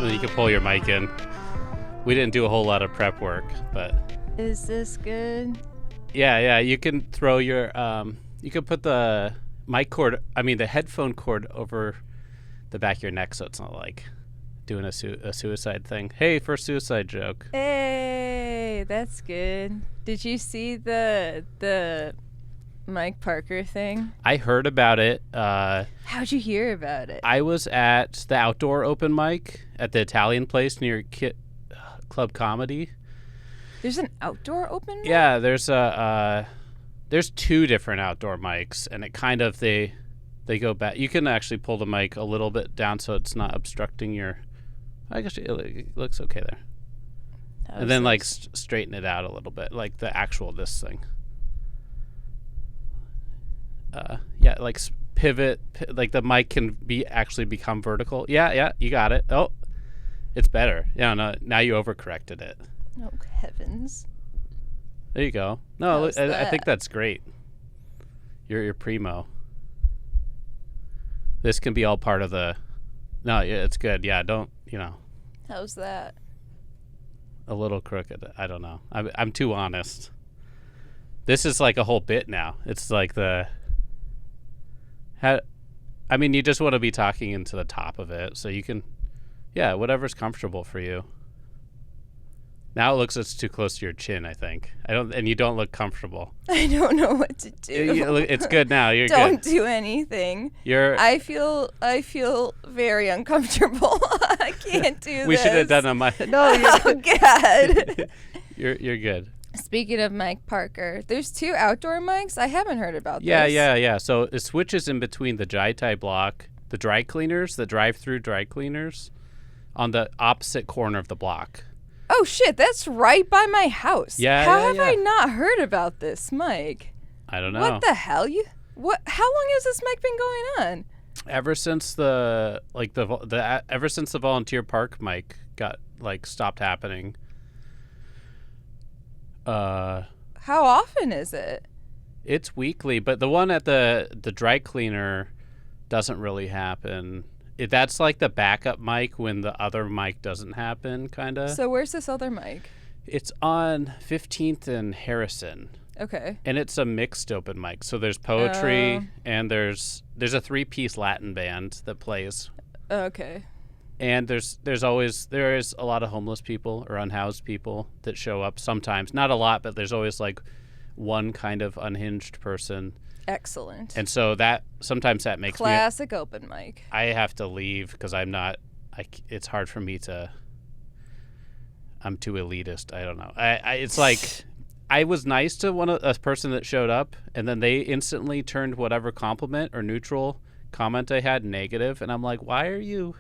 then you can pull your mic in. We didn't do a whole lot of prep work, but Is this good? yeah, you can throw your you can put the the headphone cord over the back of your neck, so it's not like doing a suicide thing. Hey, first suicide joke. Hey, that's good. Did you see the Mike Parker thing? I heard about it. How'd you hear about it? I was at the outdoor open mic at the Italian place near Club Comedy. There's an outdoor open mic? Yeah, there's two different outdoor mics, and it kind of they go back. You can actually pull the mic a little bit down so it's not obstructing your. I guess it looks okay there. And then straighten it out a little bit, like the actual this thing. Pivot, like the mic can actually become vertical. Yeah, you got it. Oh, it's better. Yeah, no, now you overcorrected it. Oh heavens! There you go. No, I think that's great. You're primo. This can be all part of the. No, yeah, it's good. Yeah, don't How's that? A little crooked. I don't know. I'm too honest. This is like a whole bit now. It's like you just want to be talking into the top of it, so you can, whatever's comfortable for you. Now it looks it's too close to your chin, I think. And you don't look comfortable. I don't know what to do. It's good now. You're don't good. do anything. I feel very uncomfortable. I can't do this. We should have done a mic. No, oh God. You're good. Speaking of Mike Parker, there's two outdoor mics. I haven't heard about this. Yeah. So it switches in between the Jai block, the dry cleaners, the drive-through dry cleaners, on the opposite corner of the block. Oh shit, that's right by my house. Yeah. How have I not heard about this, Mike? I don't know. What the hell? How long has this mic been going on? Ever since ever since the volunteer park mic got stopped happening. How often is it? It's weekly, but the one at the dry cleaner doesn't really happen. That's like the backup mic when the other mic doesn't happen, kind of. So where's this other mic? It's on 15th and Harrison. Okay. And it's a mixed open mic. So there's poetry and there's a 3-piece Latin band that plays. Okay. And there is a lot of homeless people or unhoused people that show up sometimes. Not a lot, but there's always one kind of unhinged person. Excellent. And so sometimes that makes classic open mic. I have to leave because I'm not. It's hard for me to. I'm too elitist. I don't know. It's like I was nice to a person that showed up, and then they instantly turned whatever compliment or neutral comment I had negative, and I'm like, why are you?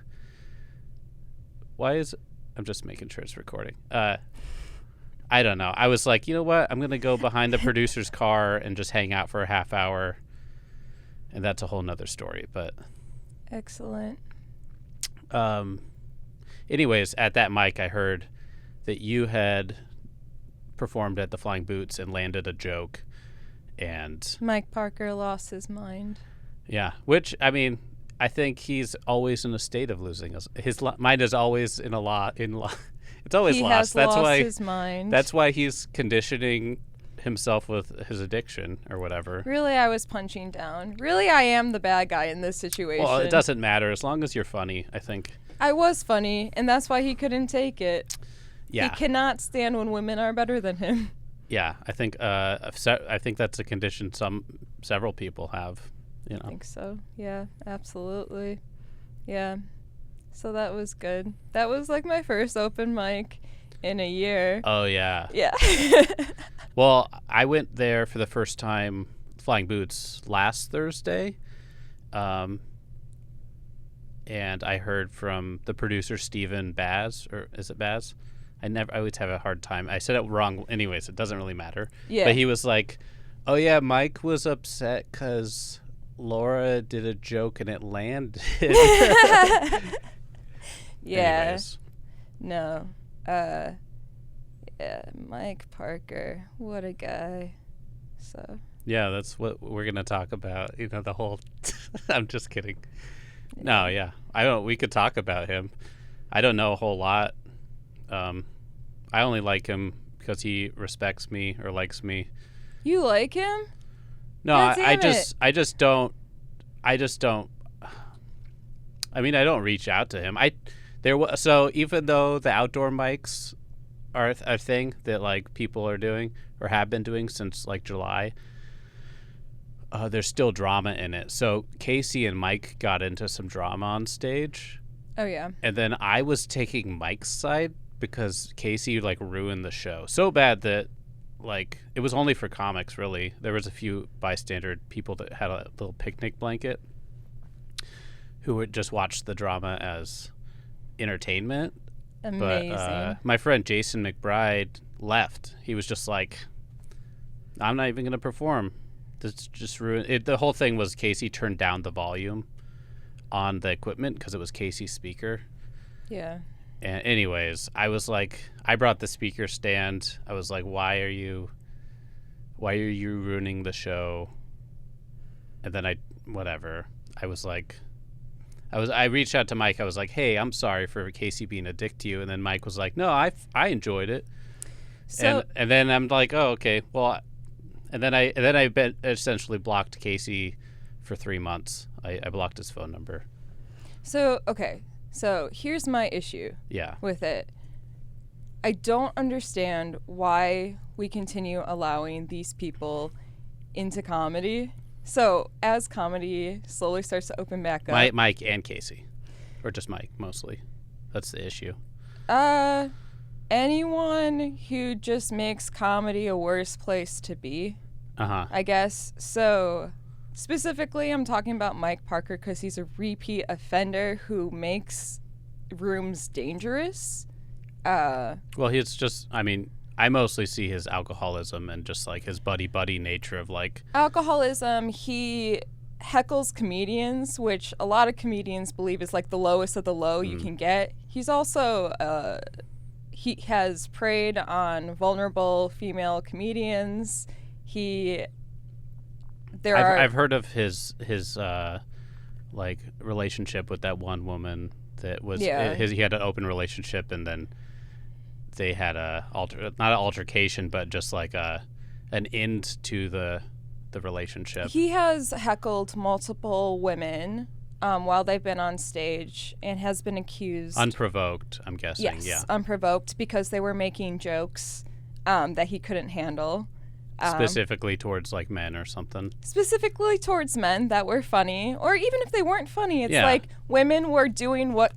Why is? I'm just making sure it's recording. I don't know. I was like, you know what? I'm going to go behind the producer's car and just hang out for a half hour. And that's a whole nother story. But excellent. Anyways, at that mic, I heard that you had performed at the Flying Boots and landed a joke. And Mike Parker lost his mind. Yeah. Which, I think he's always in a state of losing. His mind is always in a lot. It's always he lost. Has lost his mind. That's why he's conditioning himself with his addiction or whatever. Really, I was punching down. Really, I am the bad guy in this situation. Well, it doesn't matter as long as you're funny, I think. I was funny, and that's why he couldn't take it. Yeah. He cannot stand when women are better than him. Yeah, I think that's a condition several people have. I think so. Yeah, absolutely. Yeah. So that was good. That was my first open mic in a year. Oh, yeah. Yeah. Well, I went there for the first time, Flying Boots, last Thursday. And I heard from the producer, Steven Baz, or is it Baz? I always have a hard time. I said it wrong. Anyways, it doesn't really matter. Yeah. But he was like, oh, yeah, Mike was upset because Laura did a joke and it landed. Yeah. Anyways. No. Yeah, Mike Parker. What a guy. So. Yeah, that's what we're going to talk about. The whole I'm just kidding. No, yeah. We could talk about him. I don't know a whole lot. I only like him because he respects me or likes me. You like him? No, God I damn just don't. I mean, I don't reach out to him. So even though the outdoor mics are a thing that like people are doing or have been doing since like July, there's still drama in it. So Casey and Mike got into some drama on stage. Oh yeah. And then I was taking Mike's side because Casey like ruined the show so bad that like it was only for comics really. There was a few bystander people that had a little picnic blanket who would just watch the drama as entertainment. Amazing. But my friend Jason McBride left. He was just like, I'm not even going to perform. This just ruined it. The whole thing was Casey turned down the volume on the equipment because it was Casey's speaker. Yeah. And anyways, I was like, I brought the speaker stand. I was like, why are you ruining the show? And then I was like, I reached out to Mike. I was like, hey, I'm sorry for Casey being a dick to you. And then Mike was like, no, I enjoyed it. So and then I'm like, oh, okay, well, and then I essentially blocked Casey for 3 months. I blocked his phone number. So okay. So here's my issue with it. I don't understand why we continue allowing these people into comedy. So as comedy slowly starts to open back up. Mike and Casey. Or just Mike, mostly. That's the issue. Anyone who just makes comedy a worse place to be, I guess. So specifically, I'm talking about Mike Parker because he's a repeat offender who makes rooms dangerous. Well, he's just, I mean, I mostly see his alcoholism and just like his buddy nature of like... Alcoholism, he heckles comedians, which a lot of comedians believe is like the lowest of the low you can get. He's also... he has preyed on vulnerable female comedians. I've heard of his like relationship with that one woman that was he had an open relationship and then they had not an altercation but just like an end to the relationship. He has heckled multiple women while they've been on stage and has been accused unprovoked, I'm guessing. Yes, unprovoked because they were making jokes that he couldn't handle. Specifically towards like men or something. Specifically towards men that were funny, or even if they weren't funny, it's like women were doing what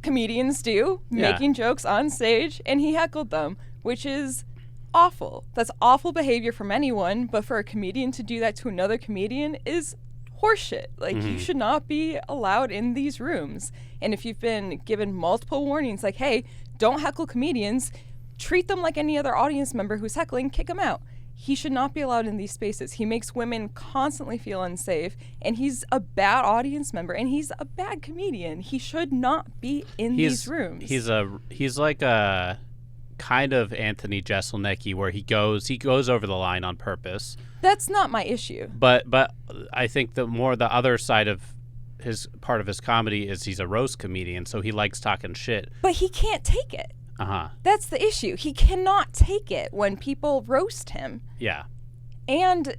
comedians do, making jokes on stage, and he heckled them, which is awful. That's awful behavior from anyone, but for a comedian to do that to another comedian is horseshit. Like, you should not be allowed in these rooms. And if you've been given multiple warnings, like, hey, don't heckle comedians, treat them like any other audience member who's heckling, kick them out. He should not be allowed in these spaces. He makes women constantly feel unsafe, and he's a bad audience member, and he's a bad comedian. He should not be in these rooms. He's like a kind of Anthony Jeselnicki, where he goes over the line on purpose. That's not my issue. But I think the other side of his part of his comedy is he's a roast comedian, so he likes talking shit. But he can't take it. Uh-huh. That's the issue. He cannot take it when people roast him. Yeah. And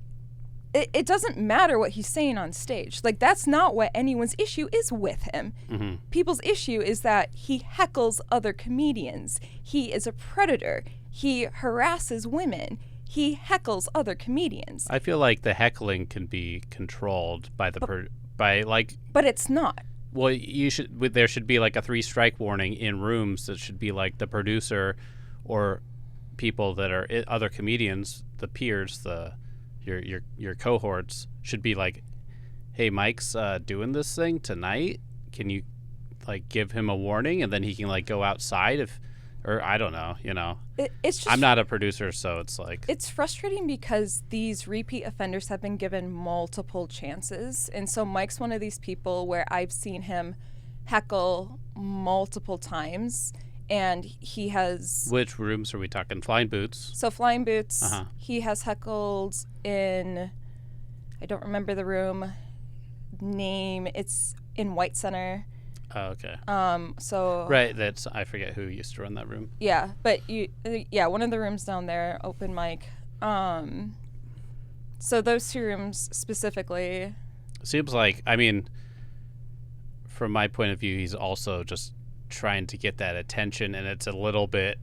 it doesn't matter what he's saying on stage. Like, that's not what anyone's issue is with him. Mm-hmm. People's issue is that he heckles other comedians. He is a predator. He harasses women. He heckles other comedians. I feel like the heckling can be controlled by But it's not. Well, there should be like a 3-strike warning in rooms that should be like the producer or people that are other comedians, the peers, your cohorts should be like, hey, Mike's doing this thing tonight. Can you like give him a warning and then he can like go outside or I don't know, you know. It's just, I'm not a producer, so it's like... It's frustrating because these repeat offenders have been given multiple chances. And so Mike's one of these people where I've seen him heckle multiple times. And he has... Which rooms are we talking? Flying Boots? So Flying Boots, he has heckled in... I don't remember the room name. It's in White Center. Oh, okay. So right, that's I forget who used to run that room. Yeah, but one of the rooms down there, open mic. So those two rooms specifically. Seems like, I mean, from my point of view, he's also just trying to get that attention, and it's a little bit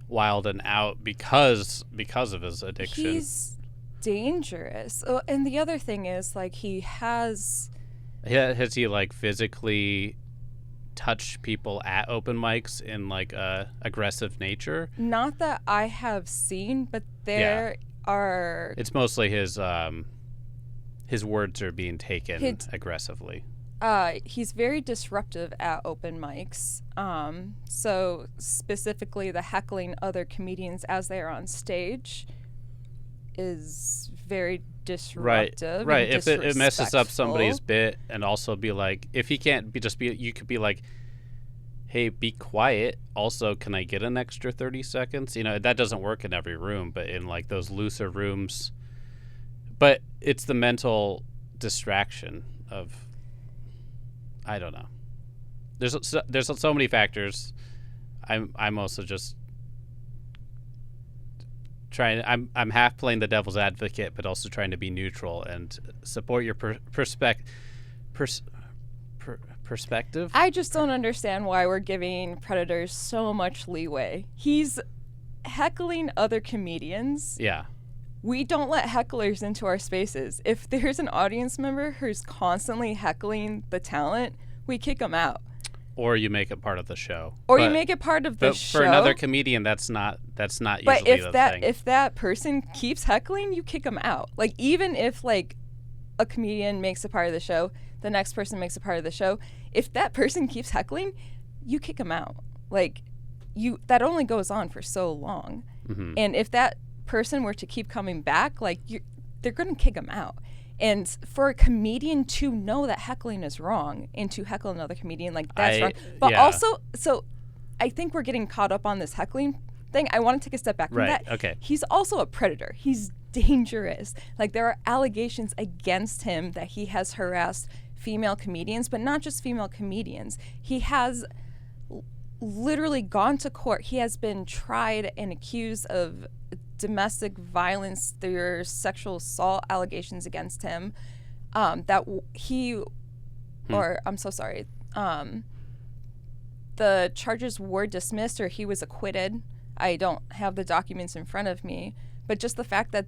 wild and out because of his addiction. He's dangerous. Oh, and the other thing is, like, has he like physically touched people at open mics in like a aggressive nature? Not that I have seen, but there are. It's mostly his words are being taken aggressively. He's very disruptive at open mics. So specifically, the heckling other comedians as they are on stage is very disruptive. Right. If it messes up somebody's bit, and also be like, if he can't you could be like, hey, be quiet. Also, can I get an extra 30 seconds? You know, that doesn't work in every room, but in like those looser rooms. But it's the mental distraction of, I don't know. There's so many factors. I'm also just trying. I'm half playing the devil's advocate, but also trying to be neutral and support your perspective. I just don't understand why we're giving predators so much leeway. He's heckling other comedians. Yeah. We don't let hecklers into our spaces. If there's an audience member who's constantly heckling the talent, we kick them out. Or you make it part of the show. You make it part of the show. For another comedian, that's not usually but the thing. If that person keeps heckling, you kick them out. Like, even if like a comedian makes a part of the show, the next person makes a part of the show. If that person keeps heckling, you kick them out. Like, that only goes on for so long. Mm-hmm. And if that person were to keep coming back, like, they're going to kick them out. And for a comedian to know that heckling is wrong and to heckle another comedian, like, that's wrong. But also, so I think we're getting caught up on this heckling thing. I want to take a step back from that. Okay. He's also a predator. He's dangerous. Like, there are allegations against him that he has harassed female comedians, but not just female comedians. He has literally gone to court. He has been tried and accused of domestic violence. There are sexual assault allegations against him. I'm so sorry. The charges were dismissed, or he was acquitted. I don't have the documents in front of me, but just the fact that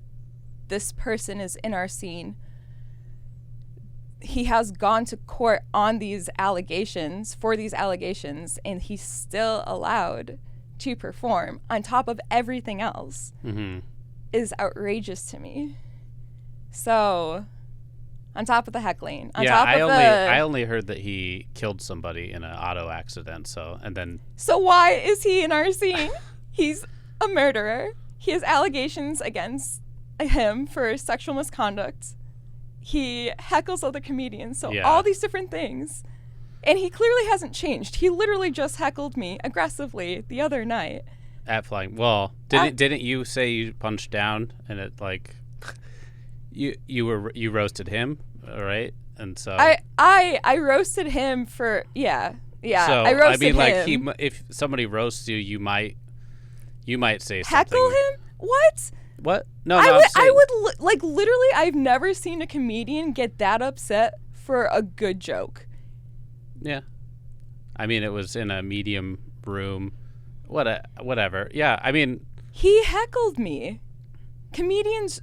this person is in our scene, he has gone to court on these allegations, and he's still allowed to perform on top of everything else, is outrageous to me. So, on top of the heckling, I only heard that he killed somebody in an auto accident. So why is he in our scene? He's a murderer. He has allegations against him for sexual misconduct. He heckles other comedians. So all these different things. And he clearly hasn't changed. He literally just heckled me aggressively the other night. At Flying. Well, didn't you say you punched down and it like you roasted him, right? And so I roasted him for So I roasted him. Like if somebody roasts you, you might say something. Heckle him? What? What? No, I would like literally. I've never seen a comedian get that upset for a good joke. Yeah, I mean, it was in a medium room. Whatever. Yeah, I mean, he heckled me. Comedians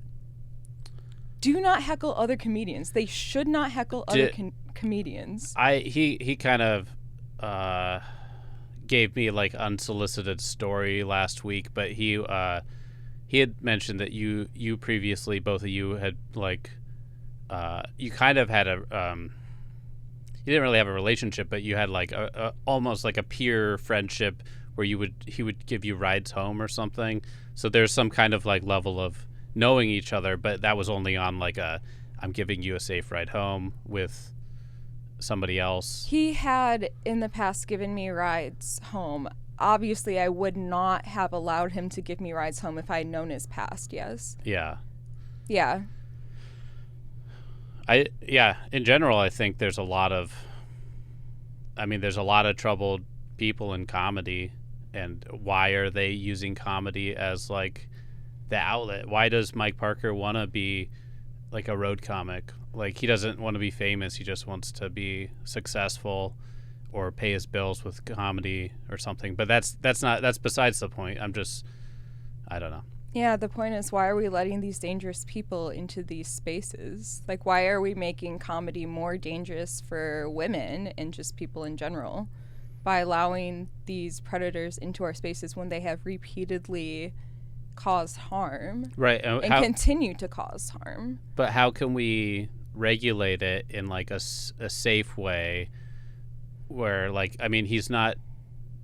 do not heckle other comedians. They should not heckle other comedians. He kind of gave me like unsolicited story last week, but he had mentioned that you previously, both of you had like you kind of had you didn't really have a relationship, but you had like a almost like a peer friendship where he would give you rides home or something. So there's some kind of like level of knowing each other, but that was only on like I'm giving you a safe ride home with somebody else. He had in the past given me rides home. Obviously, I would not have allowed him to give me rides home if I had known his past, yes. Yeah. Yeah. In general, I think there's a lot of I mean, there's a lot of troubled people in comedy, and why are they using comedy as like the outlet? Why does Mike Parker want to be like a road comic? Like, he doesn't want to be famous. He just wants to be successful or pay his bills with comedy or something. But that's besides the point. I don't know. Yeah, the point is, why are we letting these dangerous people into these spaces? Like, why are we making comedy more dangerous for women and just people in general by allowing these predators into our spaces when they have repeatedly caused harm, right, and continue to cause harm? But how can we regulate it in like a safe way where, like, I mean, he's not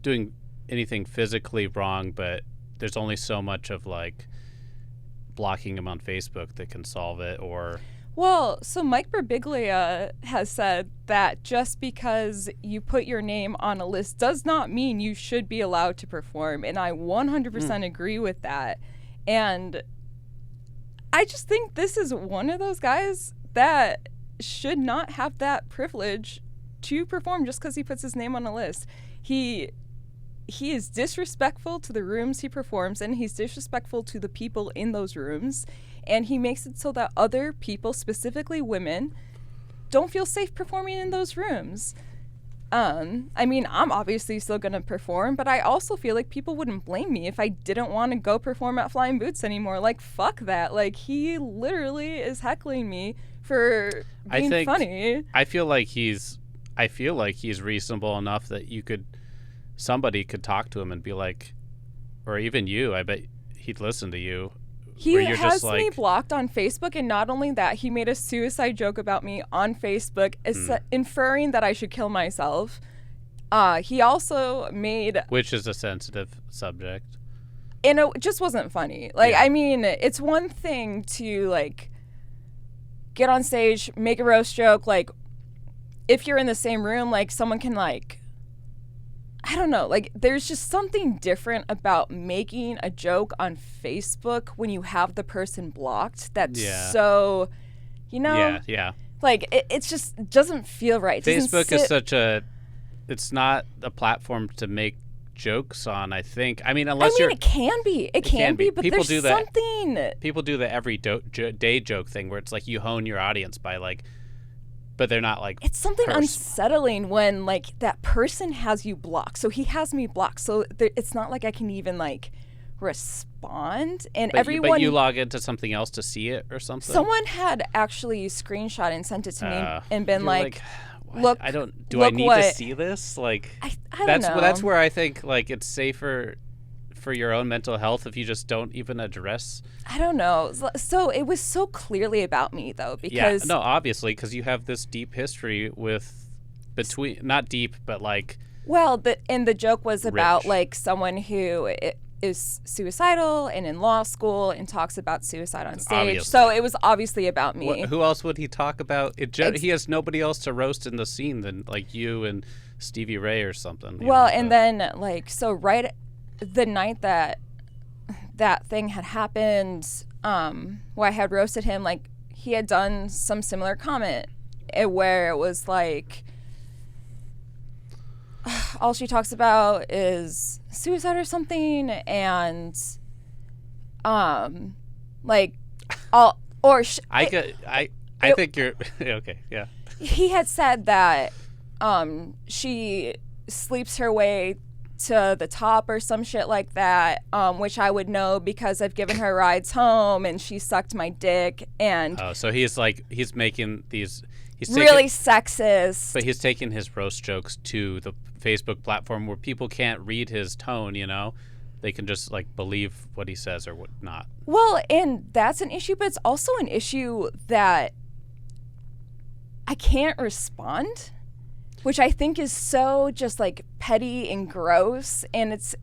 doing anything physically wrong, but there's only so much of like blocking him on Facebook that can solve it? Or well, so Mike Birbiglia has said that just because you put your name on a list does not mean you should be allowed to perform, and I 100% agree with that. And I just think this is one of those guys that should not have that privilege to perform just because he puts his name on a list. He is disrespectful to the rooms he performs in. He's disrespectful to the people in those rooms. And he makes it so that other people, specifically women, don't feel safe performing in those rooms. I mean, I'm obviously still going to perform, but I also feel like people wouldn't blame me if I didn't want to go perform at Flying Boots anymore. Like, fuck that. Like, he literally is heckling me for being funny. I feel like he's reasonable enough that somebody could talk to him and be like, or even you, I bet he'd listen to you. He has me blocked on Facebook, and not only that, he made a suicide joke about me on Facebook, inferring that I should kill myself. He also made... Which is a sensitive subject. And it just wasn't funny. Like, yeah. I mean, it's one thing to, like, get on stage, make a roast joke. Like, if you're in the same room, like, someone can, like... I don't know, like, there's just something different about making a joke on Facebook when you have the person blocked that's so, you know? Yeah. Like, it just doesn't feel right. Facebook is it's not a platform to make jokes on, I think. I mean, it can be. It can be, but people there's something. People do the every day joke thing where it's like you hone your audience by, like, but they're not like... It's something unsettling when, like, that person has you blocked. So he has me blocked. So it's not like I can even, like, respond. And everyone... But you log into something else to see it or something? Someone had actually screenshot and sent it to me and been like, look, I need to see this? Like, I don't know. That's where I think, like, it's safer for your own mental health if you just don't even address... I don't know. So it was so clearly about me, though, because... Yeah, no, obviously, because you have this deep history not deep, but like... Well, the joke was about, like, someone who is suicidal and in law school and talks about suicide on stage. Obviously. So it was obviously about me. Who else would he talk about? He has nobody else to roast in the scene than, like, you and Stevie Ray or something. Well, and then, like, so right the night that thing had happened, where I had roasted him, like, he had done some similar comment where it was like, all she talks about is suicide or something, and like, I think you're okay. Yeah. He had said that she sleeps her way to the top or some shit like that, which I would know because I've given her rides home and she sucked my dick. And so he's making these, really sexist, but he's taking his roast jokes to the Facebook platform where people can't read his tone, you know, they can just, like, believe what he says or what not. Well, and that's an issue, but it's also an issue that I can't respond, which I think is so just, like, petty and gross, and it's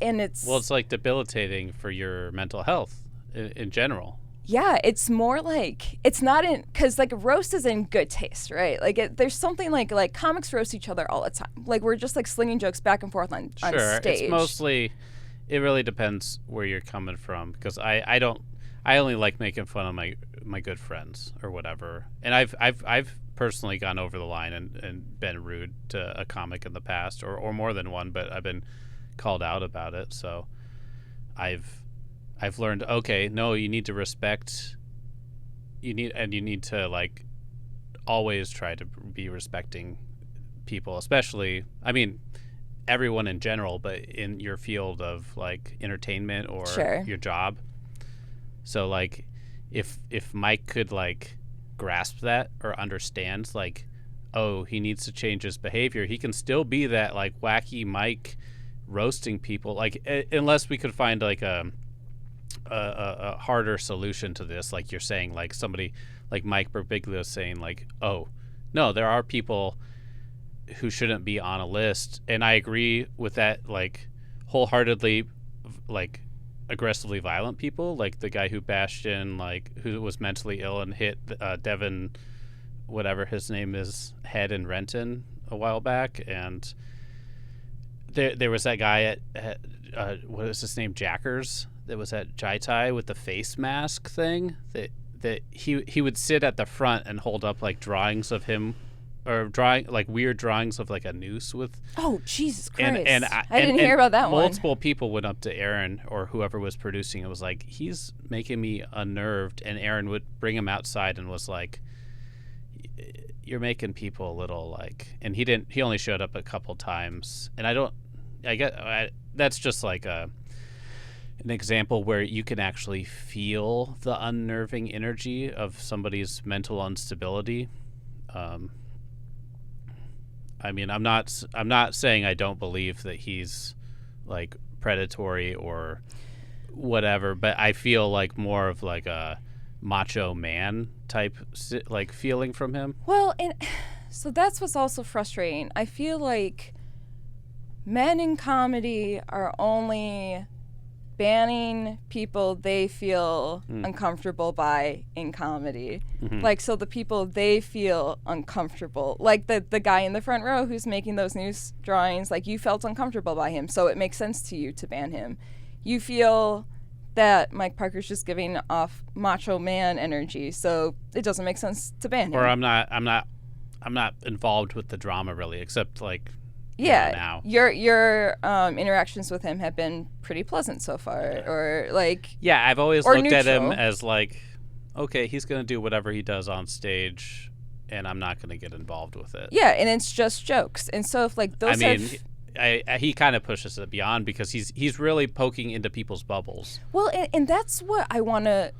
well, it's, like, debilitating for your mental health in general. Yeah, it's more like, it's not in, because, like, roast is in good taste, right? Like, there's something like comics roast each other all the time. Like, we're just, like, slinging jokes back and forth on stage. Sure, it's mostly, it really depends where you're coming from, because I only like making fun of my good friends or whatever, and I've personally gone over the line and been rude to a comic in the past, or more than one, but I've been called out about it. So I've learned, okay, no, you need to respect, you need to like always try to be respecting people, especially, I mean, everyone in general, but in your field of like entertainment or your job. So like if Mike could like grasp that or understand like, oh, he needs to change his behavior, he can still be that like wacky Mike roasting people, like unless we could find like a harder solution to this, like you're saying, like somebody like Mike Birbiglia saying like, oh no, there are people who shouldn't be on a list, and I agree with that, like wholeheartedly, like aggressively violent people, like the guy who bashed in, like who was mentally ill and hit Devin, whatever his name is, head in Renton a while back, and there was that guy at what is his name, Jackers, that was at Jai Tai with the face mask thing, that he would sit at the front and hold up like drawings of him, or drawing like weird drawings of like a noose with. Oh Jesus Christ! And I didn't hear about that one. Multiple people went up to Aaron or whoever was producing. It was like, he's making me unnerved, and Aaron would bring him outside and was like, "You're making people a little like." And he didn't. He only showed up a couple times, and that's just like an example where you can actually feel the unnerving energy of somebody's mental instability. I mean, I'm not saying I don't believe that he's like predatory or whatever, but I feel like more of like a macho man type like feeling from him. Well, and so that's what's also frustrating. I feel like men in comedy are only banning people they feel uncomfortable by in comedy. Mm-hmm. Like, so the people they feel uncomfortable, like the guy in the front row who's making those news drawings, like you felt uncomfortable by him, so it makes sense to you to ban him. You feel that Mike Parker's just giving off macho man energy, so it doesn't make sense to ban him. Or I'm not involved with the drama really, except like now. Your interactions with him have been pretty pleasant so far, or like I've always looked neutral at him as like, okay, he's gonna do whatever he does on stage, and I'm not gonna get involved with it. Yeah, and it's just jokes, and so if like those, he kind of pushes it beyond because he's really poking into people's bubbles. Well, and that's what I want to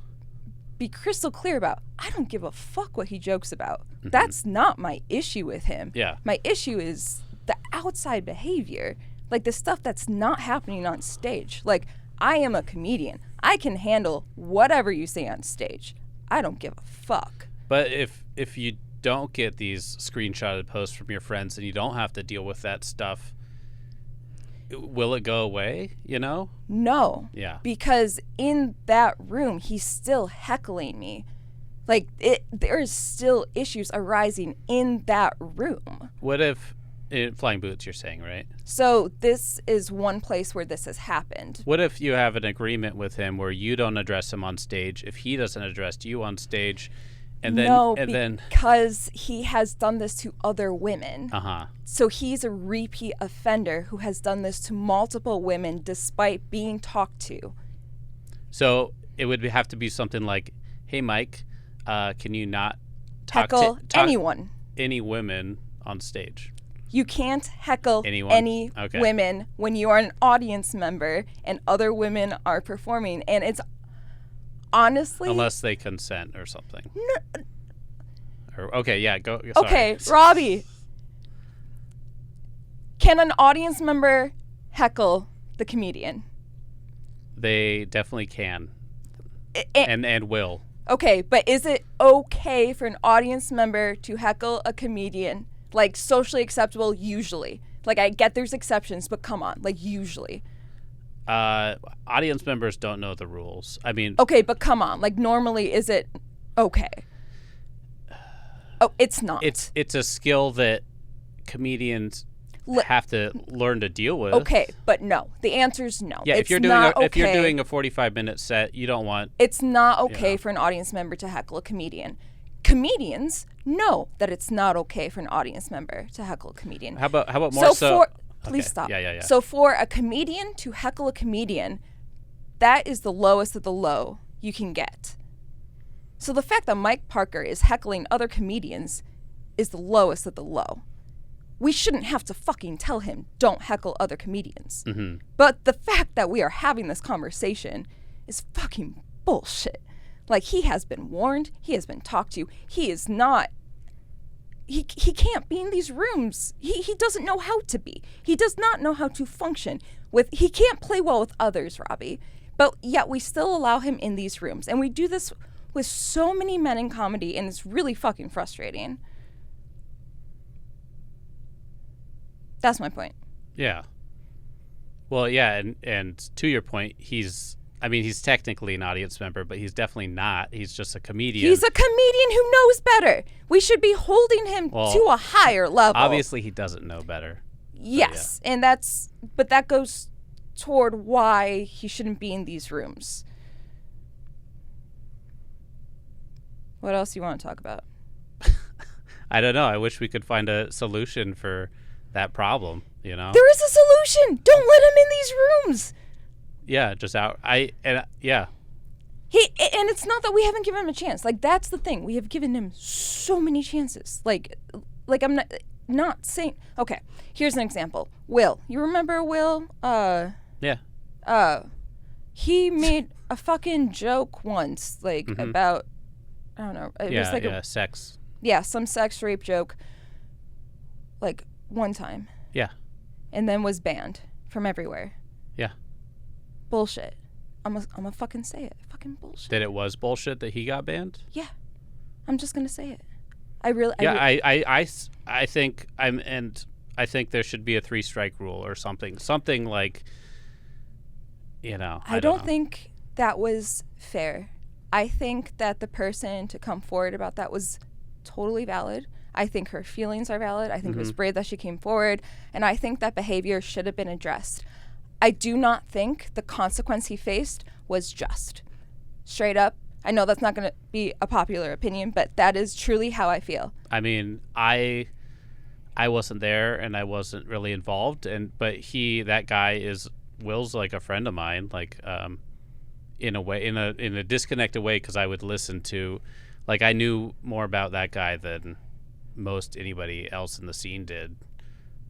be crystal clear about. I don't give a fuck what he jokes about. Mm-hmm. That's not my issue with him. Yeah, my issue is the outside behavior, like the stuff that's not happening on stage. Like, I am a comedian. I can handle whatever you say on stage. I don't give a fuck. But if you don't get these screenshotted posts from your friends and you don't have to deal with that stuff, will it go away, you know? No. Yeah. Because in that room, he's still heckling me. Like, there's still issues arising in that room. What if... Flying Boots, you're saying, right? So this is one place where this has happened. What if you have an agreement with him where you don't address him on stage, if he doesn't address you on stage, and then because he has done this to other women. Uh-huh. So he's a repeat offender who has done this to multiple women despite being talked to. So it would have to be something like, "Hey, Mike, can you not heckle anyone, any women on stage?" You can't heckle any women when you are an audience member and other women are performing. And it's honestly... Unless they consent or something. No. Go. Sorry. Okay, Robbie. Can an audience member heckle the comedian? They definitely can. And will. Okay, but is it okay for an audience member to heckle a comedian? Like, socially acceptable, usually. Like, I get there's exceptions, but come on, like, usually. Audience members don't know the rules. I mean... Okay, but come on. Like, normally, is it okay? Oh, it's not. It's a skill that comedians have to learn to deal with. Okay, but no. The answer's no. Yeah, if you're doing a 45-minute set, you don't want... It's not okay for an audience member to heckle a comedian. comedians know that it's not okay for an audience member to heckle a comedian. How about more so? Please okay. stop. Yeah. So for a comedian to heckle a comedian, that is the lowest of the low you can get. So the fact that Mike Parker is heckling other comedians is the lowest of the low. We shouldn't have to fucking tell him, don't heckle other comedians. Mm-hmm. But the fact that we are having this conversation is fucking bullshit. Like, he has been warned. He has been talked to. He is not... He can't be in these rooms. He doesn't know how to be. He does not know how to function. He can't play well with others, Robbie. But yet we still allow him in these rooms. And we do this with so many men in comedy, and it's really fucking frustrating. That's my point. Yeah. Well, yeah, and to your point, he's technically an audience member, but he's definitely not. He's just a comedian. He's a comedian who knows better. We should be holding him to a higher level. Obviously, he doesn't know better. Yes, yeah. But that goes toward why he shouldn't be in these rooms. What else do you want to talk about? I don't know. I wish we could find a solution for that problem, you know? There is a solution. Don't let him in these rooms. Yeah, just out. Yeah. And it's not that we haven't given him a chance. Like, that's the thing. We have given him so many chances. Like I'm not saying. Okay, here's an example. Will, you remember Will? Yeah. He made a fucking joke once, like about, I don't know. It was like sex. Yeah, some sex rape joke. Like one time. Yeah. And then was banned from everywhere. Yeah. Bullshit. I'm gonna fucking say it. Fucking bullshit. That it was bullshit that he got banned? Yeah. I'm just gonna say it. I think there should be a 3-strike rule or something. Something like, you know. I don't think that was fair. I think that the person to come forward about that was totally valid. I think her feelings are valid. I think it was brave that she came forward. And I think that behavior should have been addressed. I do not think the consequence he faced was just. Straight up. I know that's not going to be a popular opinion, but that is truly how I feel. I mean, I wasn't there and I wasn't really involved, but that guy Will's like a friend of mine, like in a way, in a disconnected way, because I would listen to, like, I knew more about that guy than most anybody else in the scene did.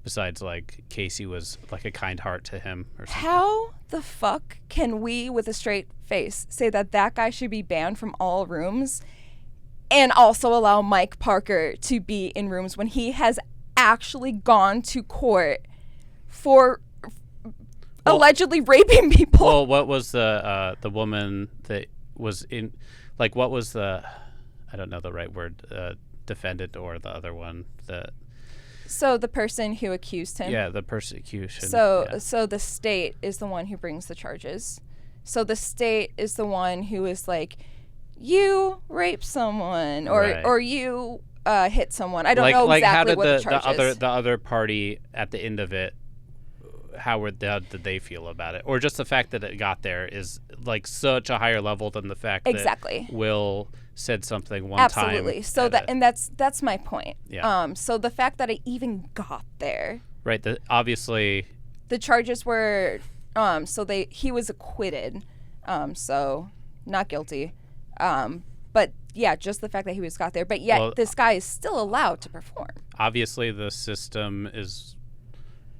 Besides, like, Casey was like a kind heart to him or something. How the fuck can we, with a straight face, say that guy should be banned from all rooms and also allow Mike Parker to be in rooms when he has actually gone to court for allegedly raping people? Well, what was the woman that was in, like, what was I don't know the right word, defendant, or the other one, So the person who accused him. Yeah, the persecution. So the state is the one who brings the charges. So the state is the one who is like, you raped someone, or you hit someone. I don't know exactly what the charge is. The other party at the end of it, how did they feel about it? Or just the fact that it got there is like such a higher level than the fact that Will said something one time. Absolutely. So that's my point. Yeah. So the fact that it even got there. Right. Obviously. The charges were, he was acquitted, so not guilty. But yeah, just the fact that he got there. But yet this guy is still allowed to perform. Obviously, the system is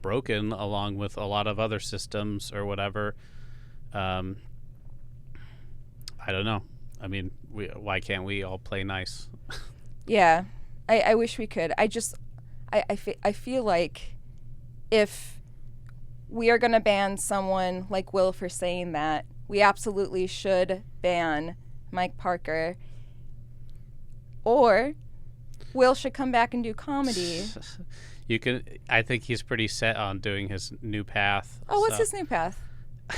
broken, along with a lot of other systems or whatever. I don't know. I mean, why can't we all play nice? Yeah, I wish we could. I feel like if we are going to ban someone like Will for saying that, we absolutely should ban Mike Parker. Or Will should come back and do comedy. I think he's pretty set on doing his new path. Oh, what's his new path?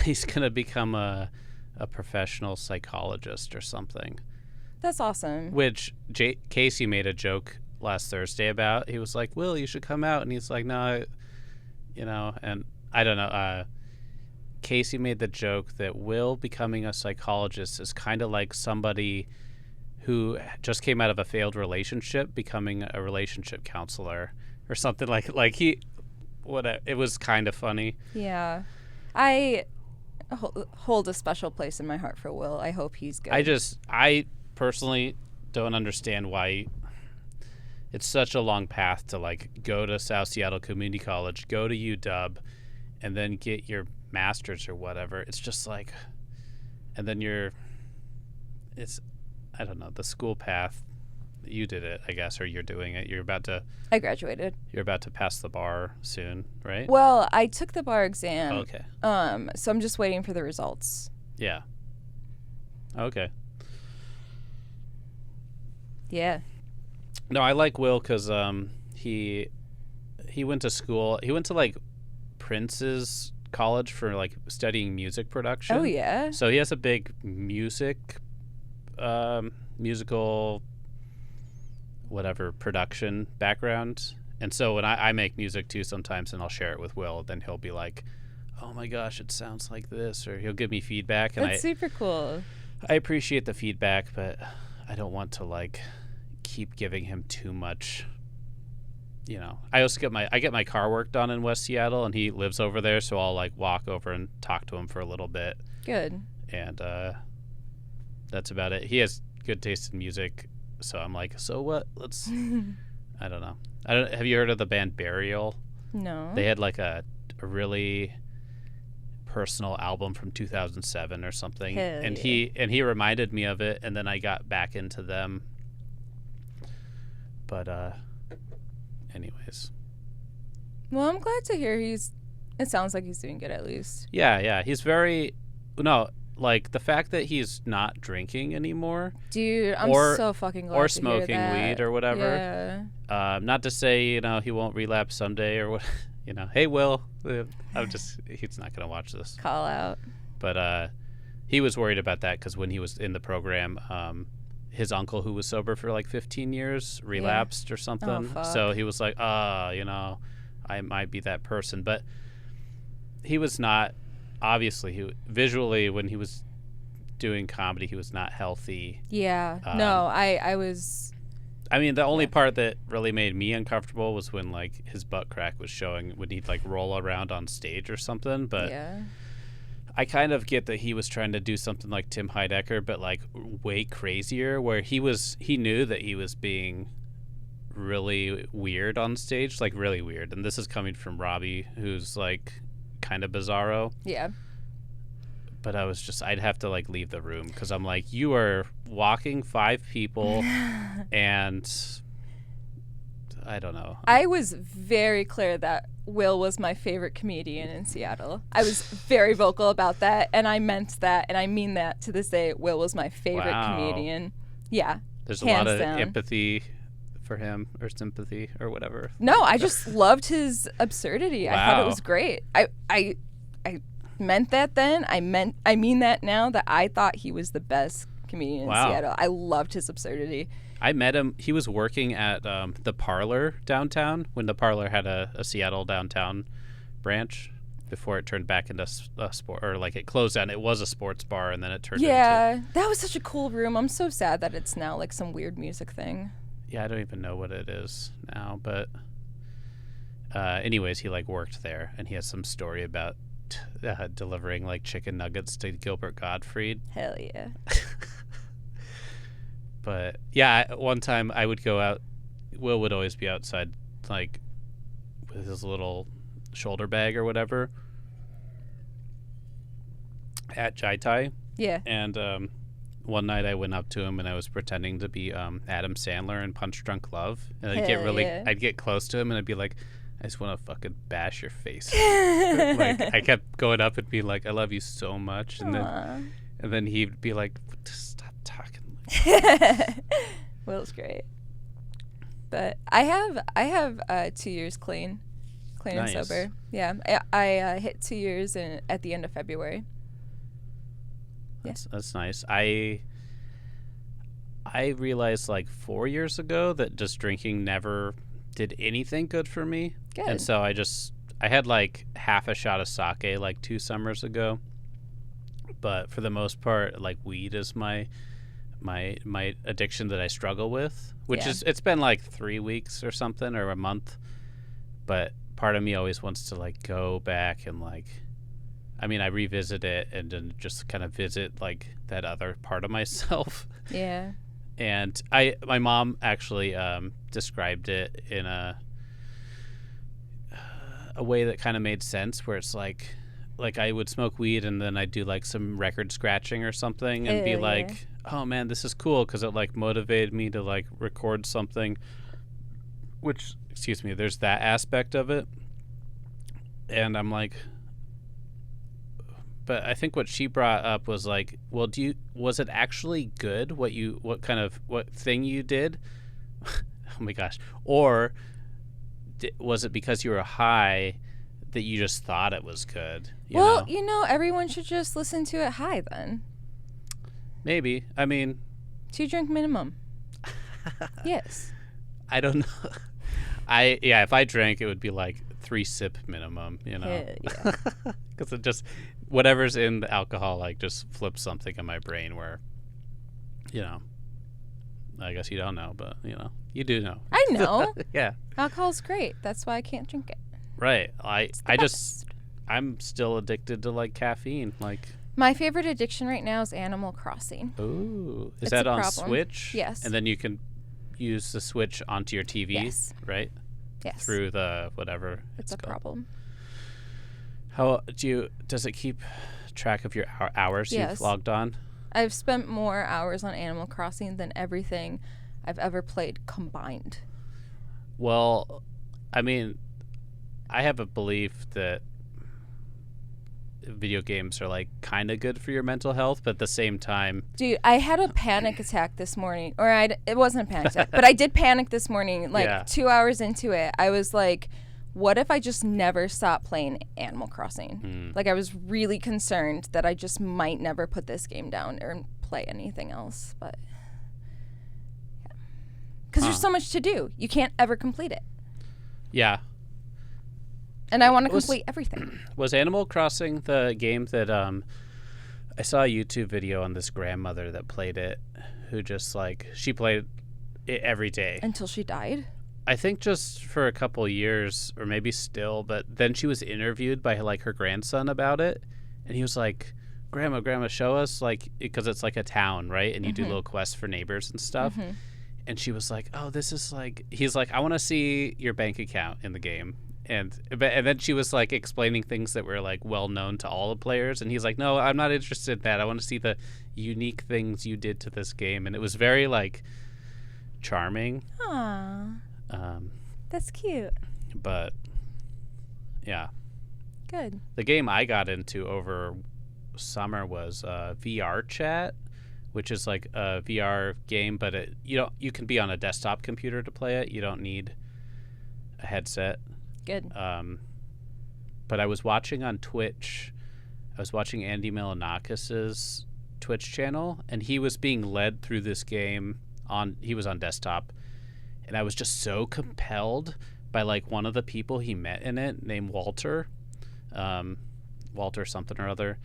He's going to become a professional psychologist or something. That's awesome. Which Casey made a joke last Thursday about. He was like, Will, you should come out. And he's like, no, and I don't know. Casey made the joke that Will becoming a psychologist is kind of like somebody who just came out of a failed relationship becoming a relationship counselor or something like he it was kind of funny. Yeah. I hold a special place in my heart for Will. I hope he's good. I personally don't understand why it's such a long path to like go to South Seattle Community College, go to UW, and then get your master's or whatever. It's just like, and then I don't know, the school path. You did it, I guess, or you're doing it. I graduated. You're about to pass the bar soon, right? Well, I took the bar exam. Okay. So I'm just waiting for the results. Yeah. Okay. Yeah. No, I like Will because he went to school. He went to like Prince's college for like studying music production. Oh yeah. So he has a big musical whatever production background. And so when I make music too sometimes and I'll share it with Will, then he'll be like, oh my gosh, it sounds like this, or he'll give me feedback. And That's super cool. I appreciate the feedback, but I don't want to like keep giving him too much. You know, I also get my car work done in West Seattle, and he lives over there, so I'll like walk over and talk to him for a little bit. Good. And that's about it. He has good taste in music, so I'm like, so what? Let's. I don't know. Have you heard of the band Burial? No. They had like a really personal album from 2007 or something. Hell and yeah. he reminded me of it, and then I got back into them. But anyways. Well, I'm glad to hear it sounds like he's doing good at least. Yeah. He's like the fact that he's not drinking anymore. Dude, I'm so fucking glad or to smoking hear that. weed or whatever. Yeah. Not to say, he won't relapse someday or what, hey, Will, he's not going to watch this. Call out. But he was worried about that because when he was in the program, his uncle, who was sober for like 15 years, relapsed or something. Oh, fuck. So he was like, I might be that person. But he was not, obviously, visually, when he was doing comedy, he was not healthy. Yeah. No, I was... I mean, the only part that really made me uncomfortable was when, like, his butt crack was showing when he'd, like, roll around on stage or something. But yeah. I kind of get that he was trying to do something like Tim Heidecker, but like way crazier, where he knew that he was being really weird on stage, like really weird. And this is coming from Robbie, who's like kind of bizarro. Yeah. But I'd have to like leave the room because I'm like, you are walking 5 people and I don't know. I was very clear that Will was my favorite comedian in Seattle. I was very vocal about that, and I meant that, and I mean that to this day. Will was my favorite comedian. Yeah. There's a lot of empathy for him, or sympathy, or whatever. No, I just loved his absurdity. Wow. I thought it was great. I meant that then. I mean that now, that I thought he was the best comedian in Seattle. I loved his absurdity. I met him. He was working at the Parlor downtown when the Parlor had a Seattle downtown branch before it turned back into a sport, or like it closed down. It was a sports bar and then it turned into... Yeah, that was such a cool room. I'm so sad that it's now like some weird music thing. Yeah, I don't even know what it is now, but anyways, he like worked there and he has some story about delivering like chicken nuggets to Gilbert Gottfried. Hell yeah. But yeah, one time I would go out. Will would always be outside, like with his little shoulder bag or whatever, at Jai Thai. Yeah. And one night I went up to him and I was pretending to be Adam Sandler in Punch Drunk Love, and I'd get close to him and I'd be like, I just want to fucking bash your face. Like I kept going up and being like, I love you so much, and then he'd be like, stop talking. Will's great. But I have 2 years clean Nice. and sober. Yeah, I hit 2 years at the end of February. That's nice. I realized like 4 years ago that just drinking never did anything good for me. Good. And so I had like half a shot of sake like 2 summers ago. But for the most part, like weed is my my addiction that I struggle with, which Yeah. is it's been like 3 weeks or something or a month, but part of me always wants to like go back and like, I mean, I revisit it and then just kind of visit like that other part of myself. Yeah. And my mom actually described it in a way that kind of made sense, where it's like I would smoke weed and then I'd do like some record scratching or something and be like, oh man, this is cool, because it like motivated me to like record something, which, excuse me, there's that aspect of it. And I'm like, but I think what she brought up was like, well, was it actually good what thing you did? Oh my gosh. Or was it because you were high that you just thought it was good? You know, everyone should just listen to it high then. Maybe. I mean, 2 drink minimum. Yes. I don't know. If I drank, it would be like 3 sip minimum, you know. Yeah. Because it just, whatever's in the alcohol like just flips something in my brain where, you know, I guess you don't know, but you know, you do know. I know. Yeah. Alcohol's great. That's why I can't drink it. Right. I'm still addicted to like caffeine. Like, my favorite addiction right now is Animal Crossing. ooh, is It's that a on problem. Switch? Yes. And then you can use the Switch onto your TV, Yes. right? Yes. Through the whatever It's a called. problem. How does it keep track of your hours Yes. you've logged on? I've spent more hours on Animal Crossing than everything I've ever played combined. Well, I mean, I have a belief that video games are like kind of good for your mental health, but at the same time, Dude, I had a panic attack this morning. It wasn't a panic attack, but I did panic this morning. Like, Yeah. 2 hours into it, I was like, what if I just never stop playing Animal Crossing? Like, I was really concerned that I just might never put this game down or play anything else. But, yeah. Because there's so much to do. You can't ever complete it. yeah. And I want to complete everything. Was Animal Crossing the game that I saw a YouTube video on this grandmother that played it, who just like, she played it every day. Until she died? I think just for a couple years, or maybe still, but then she was interviewed by like her grandson about it, and he was like, grandma, show us, like, because it's like a town, right? And you do little quests for neighbors and stuff. And she was like, oh, this is like, he's like, I want to see your bank account in the game. And then she was like explaining things that were like well known to all the players, and he's like, no, I'm not interested in that. I want to see the unique things you did to this game. And it was very like charming. Aww. That's cute. But yeah, Good. the game I got into over summer was VR Chat, which is like a VR game, but you can be on a desktop computer to play it. You don't need a headset. Good. But I was watching on Twitch. I was watching Andy Milanakis's Twitch channel, and he was being led through this game he was on desktop, and I was just so compelled by like one of the people he met in it, named Walter something or other,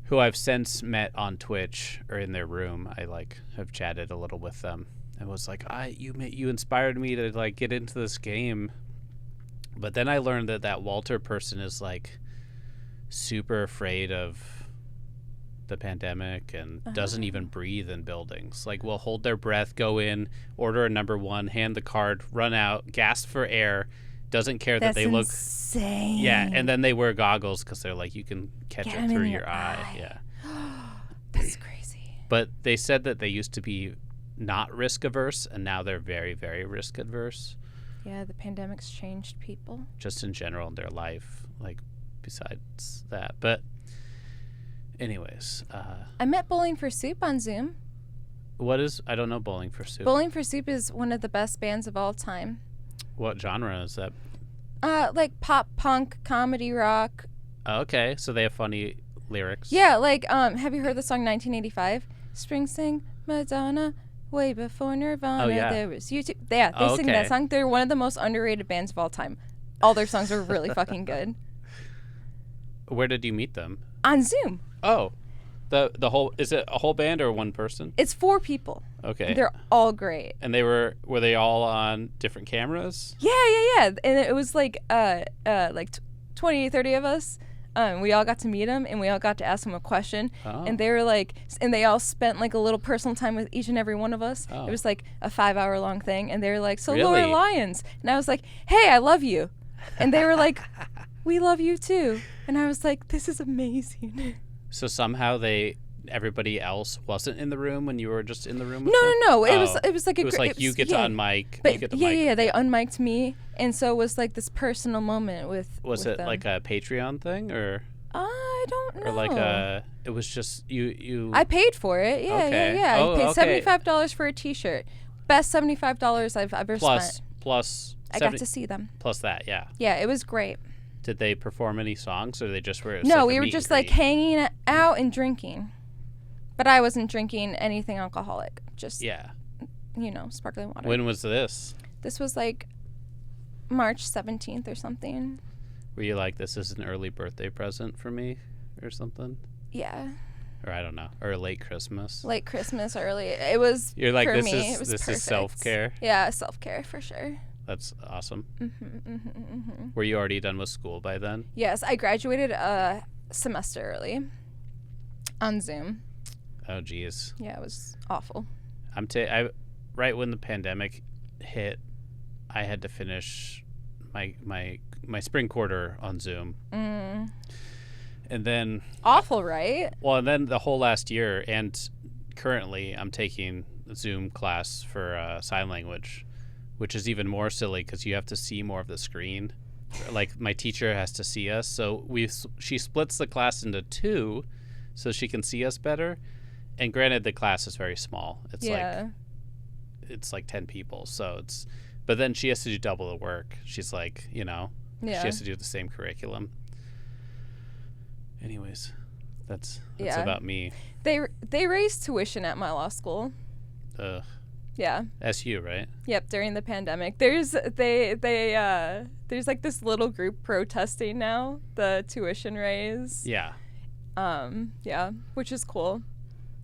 who I've since met on Twitch or in their room. I like have chatted a little with them and was like, you inspired me to like get into this game. But then I learned that Walter person is like super afraid of the pandemic and doesn't even breathe in buildings. Like, will hold their breath, go in, order a number 1, hand the card, run out, gasp for air, doesn't care that they look insane. Yeah, and then they wear goggles because they're like, you can catch Get it 'em through in your your eye. eye. Yeah. That's crazy. But they said that they used to be not risk averse, and now they're very, very risk adverse. Yeah, the pandemic's changed people. Just in general in their life, like besides that. But anyways, I met Bowling for Soup on Zoom. I don't know Bowling for Soup. Bowling for Soup is one of the best bands of all time. What genre is that? Like pop punk, comedy rock. Oh, okay, so they have funny lyrics. Yeah, like have you heard the song 1985? Springsteen, Madonna, way before Nirvana. Oh, yeah. There was YouTube. Yeah, they sing that song. They're one of the most underrated bands of all time. All their songs are really fucking good. Where did you meet them? On Zoom. Oh. The whole, is it a whole band or one person? It's 4 people. Okay. They're all great. And were they all on different cameras? Yeah. And it was like 20, 30 of us. We all got to meet them, and we all got to ask them a question. Oh. And they were like, and they all spent like a little personal time with each and every one of us. Oh. It was like a 5-hour long thing, and they were like, "So Really? Laura Lyons," and I was like, "Hey, I love you," and they were like, "We love you too," and I was like, "This is amazing." So somehow everybody else wasn't in the room when you were just in the room with No, them? no. It Oh. was like It was like you get to unmic. But you get to yeah, mic. they unmiked me, and so it was like this personal moment with. Was with it them. like a Patreon thing or I don't know. or like it was just you I paid for it. Yeah, Okay. yeah. Oh, I paid okay. $75 for a T-shirt. Best $75 I've ever spent. plus I got to see them. plus that, yeah. Yeah, it was great. Did they perform any songs or they just were? No, we were just like hanging out and drinking, but I wasn't drinking anything alcoholic. Just sparkling water. When was this? This was like March 17th or something. Were you like, this is an early birthday present for me or something? Yeah. Or I don't know, or late Christmas. Late Christmas, early. It was. You're like, for this me, is it was this perfect. is self-care. Yeah, self-care for sure. That's awesome. Mm-hmm. Were you already done with school by then? Yes, I graduated a semester early on Zoom. Oh, geez. Yeah, it was awful. Right when the pandemic hit, I had to finish my spring quarter on Zoom. Mm. And then Awful, right? well, and then the whole last year, and currently I'm taking a Zoom class for sign language, which is even more silly because you have to see more of the screen. Like my teacher has to see us, so she splits the class into 2 so she can see us better. And granted, the class is very small. It's like 10 people, so but then she has to do double the work. She's like, she has to do the same curriculum. Anyways, that's about me. They raised tuition at my law school. Ugh. Yeah. SU, right? Yep, during the pandemic. There's like this little group protesting now the tuition raise. Yeah. Yeah, which is cool.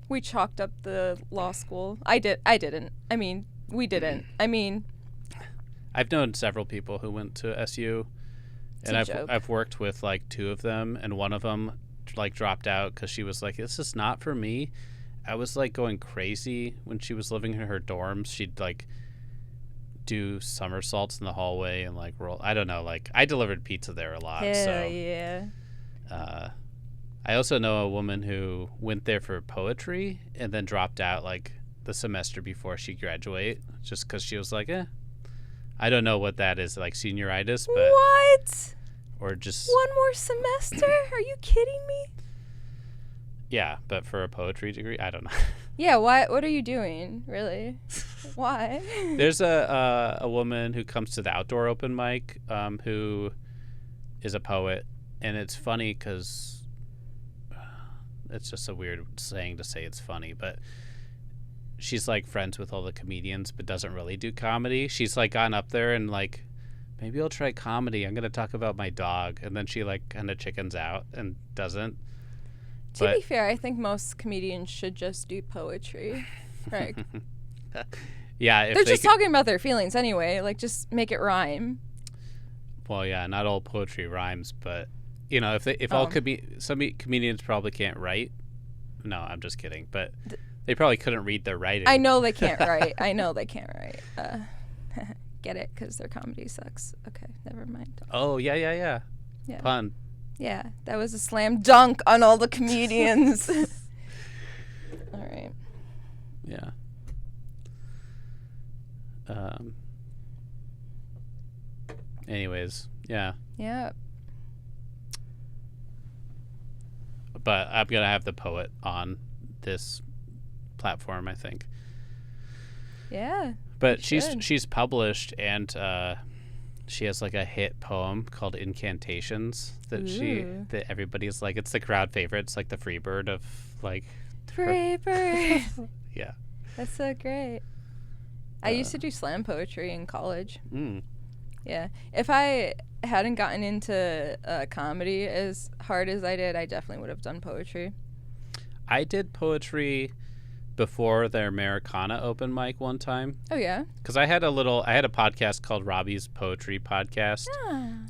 We chalked up the law school. I didn't. I mean, we didn't. I mean, I've known several people who went to SU, and I've worked with like 2 of them, and one of them like dropped out because she was like, "This is not for me." I was like going crazy when she was living in her dorms. She'd like do somersaults in the hallway and like roll. I don't know. Like I delivered pizza there a lot. hell So yeah. I also know a woman who went there for poetry and then dropped out like the semester before she graduated, just because she was like, I don't know what that is, like senioritis, but What? or just One more semester? Are you kidding me? yeah, but for a poetry degree, I don't know. Yeah, what are you doing, really? Why? There's a woman who comes to the outdoor open mic who is a poet, and it's funny because it's just a weird saying to say it's funny, but she's like friends with all the comedians but doesn't really do comedy. She's like gone up there and like, maybe I'll try comedy. I'm going to talk about my dog. And then she like kind of chickens out and doesn't. To be fair, I think most comedians should just do poetry. Right. Yeah. If They're just talking about their feelings anyway. Like, just make it rhyme. Well, yeah, not all poetry rhymes, but if all some comedians probably can't write. No, I'm just kidding. But they probably couldn't read their writing. I know they can't write. Get it? Because their comedy sucks. Okay, never mind. Oh, yeah. Pun. Yeah, that was a slam dunk on all the comedians. All right. Yeah. Anyways, yeah. Yeah. But I'm gonna have the poet on this platform, I think. Yeah. But she's published, and she has like a hit poem called Incantations that everybody's like, it's the crowd favorite. It's like the Freebird of like Freebird. Yeah. That's so great. I used to do slam poetry in college. Yeah. If I hadn't gotten into comedy as hard as I did, I definitely would have done poetry. I did poetry before the Americana open mic one time. Oh, yeah? Because I had a podcast called Robbie's Poetry Podcast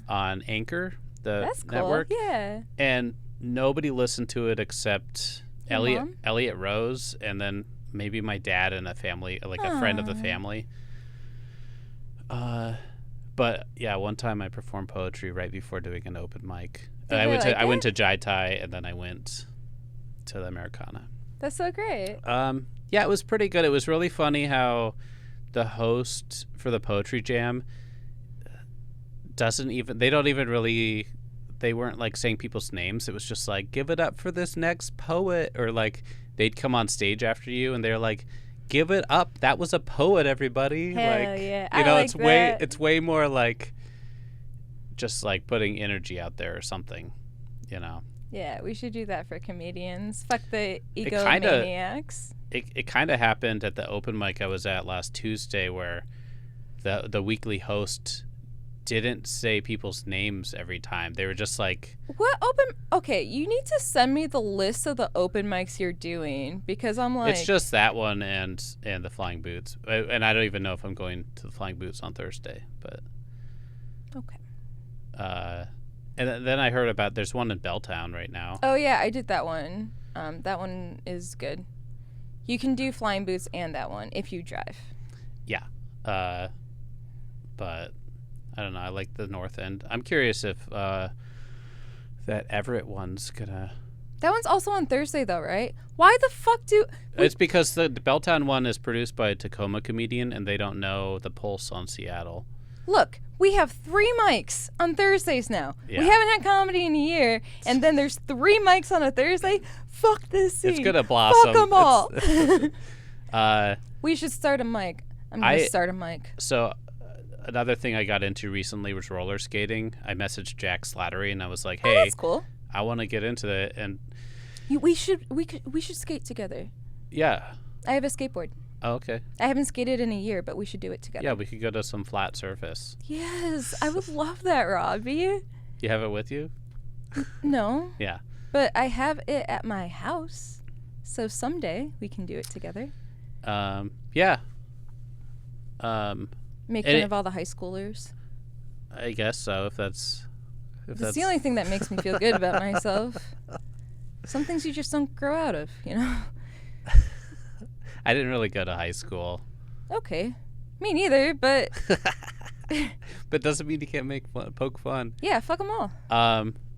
on Anchor, the That's cool. network. Yeah. And nobody listened to it except Elliot Rose, and then maybe my dad and a family, like a friend of the family. But yeah, one time I performed poetry right before doing an open mic. I went to Jai Tai, and then I went to the Americana. That's so great. Yeah, it was pretty good. It was really funny how the host for the poetry jam they weren't like saying people's names. It was just like, give it up for this next poet, or like they'd come on stage after you and they're like, give it up, that was a poet, everybody. Hell like, yeah. You know, like it's way more like just like putting energy out there or something, you know. Yeah, we should do that for comedians. Fuck the egomaniacs. It kind of happened at the open mic I was at last Tuesday, where the weekly host didn't say people's names every time. They were just like, okay, you need to send me the list of the open mics you're doing, because I'm like, it's just that one and the Flying Boots. And I don't even know if I'm going to the Flying Boots on Thursday, but okay. And then I heard about there's one in Belltown right now. Oh yeah, I did that one. That one is good. You can do Flying Boots and that one if you drive. Yeah. But I don't know. I like the North End. I'm curious if that Everett one's gonna. That one's also on Thursday though, right? Why the fuck It's because the Belltown one is produced by a Tacoma comedian, and they don't know the pulse on Seattle. Look, we have 3 mics on Thursdays now. Yeah. We haven't had comedy in a year, and then there's 3 mics on a Thursday. Fuck this scene. It's gonna blossom. Fuck them all. We should start a mic. I'm gonna start a mic. So another thing I got into recently was roller skating. I messaged Jack Slattery and I was like, "Hey, that's cool. I want to get into it." And we should skate together. Yeah. I have a skateboard. Oh, okay. I haven't skated in a year, but we should do it together. Yeah, we could go to some flat surface. Yes, I would love that, Robbie. You have it with you? No. Yeah. But I have it at my house, so someday we can do it together. Yeah. Make fun of all the high schoolers. I guess so. If that's the only thing that makes me feel good about myself. Some things you just don't grow out of, you know. I didn't really go to high school. Okay, me neither. But but doesn't mean you can't poke fun. Yeah, fuck them all.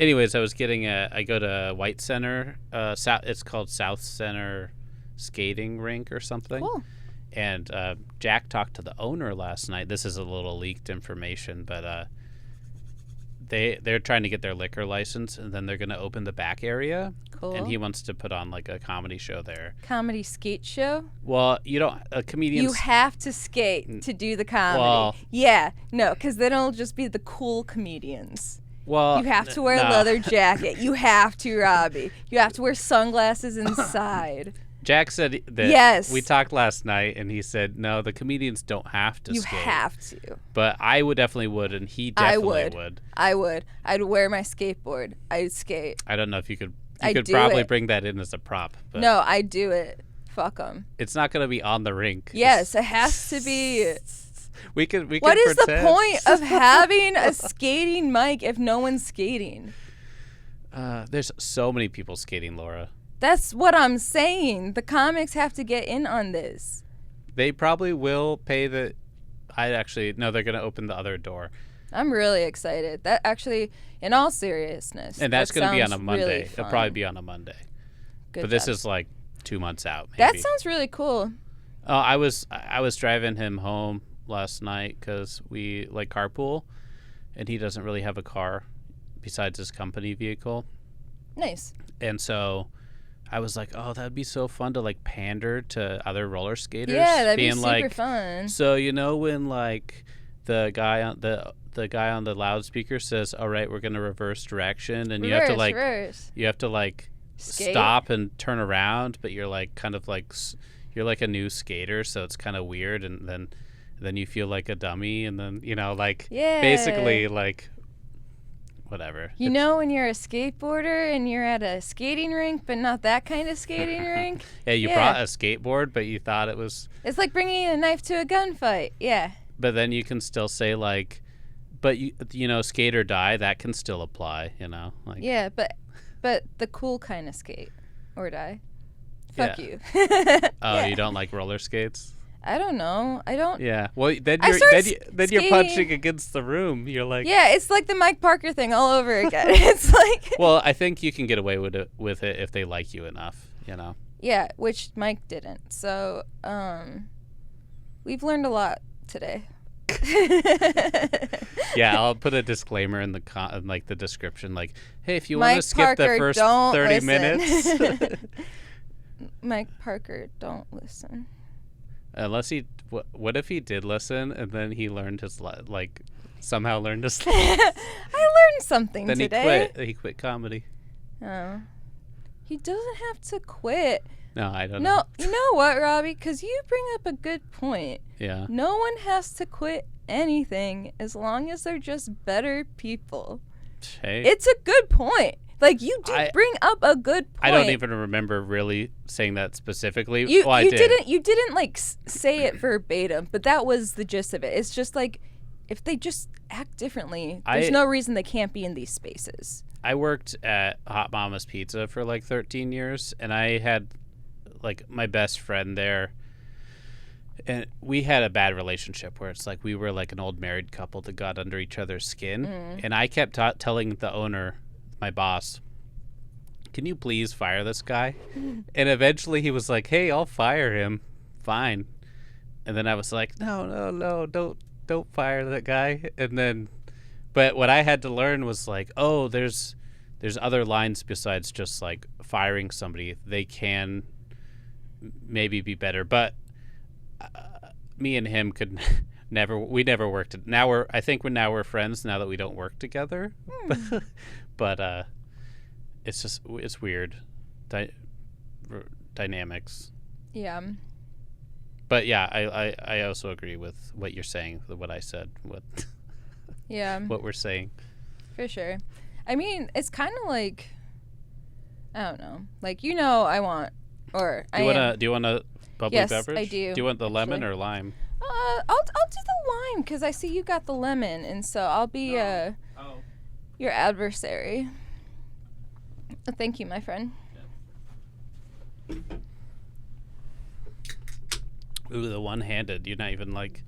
Anyways, I go to White Center. It's called South Center Skating Rink or something. Cool. And Jack talked to the owner last night. This is a little leaked information, but they're trying to get their liquor license, and then they're going to open the back area. Cool. And he wants to put on like a comedy show there. Comedy skate show? Well, you don't. Comedians. You have to skate to do the comedy. Well, yeah, no, because then it'll just be the cool comedians. Well, you have to wear a leather jacket. You have to, Robbie. You have to wear sunglasses inside. Jack said that. Yes. We talked last night, and he said, no, the comedians don't have to skate. You have to. But I definitely would, and he definitely would. I would. I'd wear my skateboard. I'd skate. I don't know if you could. You could probably bring that in as a prop. But no, I'd do it. Fuck them. It's not going to be on the rink. Yes, it has to be. We could What is pretend. the point of having a skating mic if no one's skating? There's so many people skating, Laura. That's what I'm saying. The comics have to get in on this. They probably will pay the... No, they're going to open the other door. I'm really excited. That actually, in all seriousness. And that's going to be on a Monday. Really It'll probably be on a Monday. But this is like 2 months out, maybe. That sounds really cool. I was driving him home last night because we like carpool, and he doesn't really have a car besides his company vehicle. Nice. And so I was like, oh, that'd be so fun to like pander to other roller skaters. Yeah, that'd be being super like, fun. So when like the guy on the loudspeaker says, all right, we're going to reverse direction, and you have to like skate? Stop and turn around, but you're like kind of like you're like a new skater, so it's kind of weird, and then you feel like a dummy, and then basically like whatever. You know when you're a skateboarder and you're at a skating rink, but not that kind of skating rink? Yeah, you brought a skateboard, but you thought it was... It's like bringing a knife to a gunfight, yeah. But then you can still say, like, but, you know, skate or die, that can still apply, you know? Like, yeah, but the cool kind of skate or die. Fuck you. Oh, you don't like roller skates? I don't know. I don't. Yeah. Well, then you're punching against the room. You're like. Yeah, it's like the Mike Parker thing all over again. It's like. Well, I think you can get away with it if they like you enough, you know. Yeah, which Mike didn't. So, we've learned a lot today. Yeah, I'll put a disclaimer in the description, like, hey, if you want to skip the first 30 minutes. Mike Parker, don't listen. Unless what if he did listen and then he learned his somehow learned his I learned something then today. He quit comedy. Oh. He doesn't have to quit. No, I don't know. No, you know what, Robbie? Because you bring up a good point. Yeah. No one has to quit anything as long as they're just better people. Hey. It's a good point. Like, you did bring up a good point. I don't even remember really saying that specifically. You did. You didn't like say it verbatim, but that was the gist of it. It's just like, if they just act differently, there's no reason they can't be in these spaces. I worked at Hot Mama's Pizza for like 13 years, and I had like my best friend there, and we had a bad relationship where it's like we were like an old married couple that got under each other's skin, and I kept telling the owner, my boss, can you please fire this guy? And eventually he was like, hey, I'll fire him, fine. And then I was like, no, don't fire that guy. And then, but what I had to learn was like, oh, there's other lines besides just like firing somebody. They can maybe be better, but me and him could never worked. I think we're friends now that we don't work together. But it's weird dynamics. Yeah. But yeah, I also agree with what you're saying, what I said, what we're saying. For sure. I mean, it's kind of like, I don't know, like, you know, I want, or do you want a bubbly beverage? Yes, I do. Do you want the lemon or lime? I'll do the lime because I see you got the lemon, and so I'll be your adversary. Thank you, my friend. Yeah. Ooh, the one-handed. You're not even like.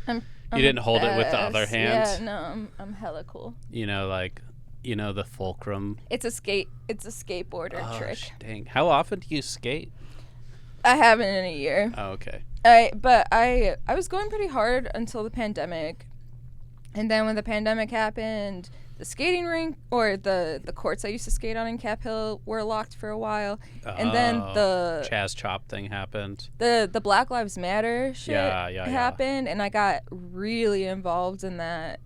You didn't hold it with the other hand. Yeah, no, I'm hella cool. You know, like, the fulcrum. It's a skateboarder trick. Dang. How often do you skate? I haven't in a year. Oh, okay. I was going pretty hard until the pandemic, and then when the pandemic happened, the skating rink or the courts I used to skate on in Cap Hill were locked for a while, and then the Chaz Chop thing happened. The Black Lives Matter shit happened, yeah. and I got really involved in that,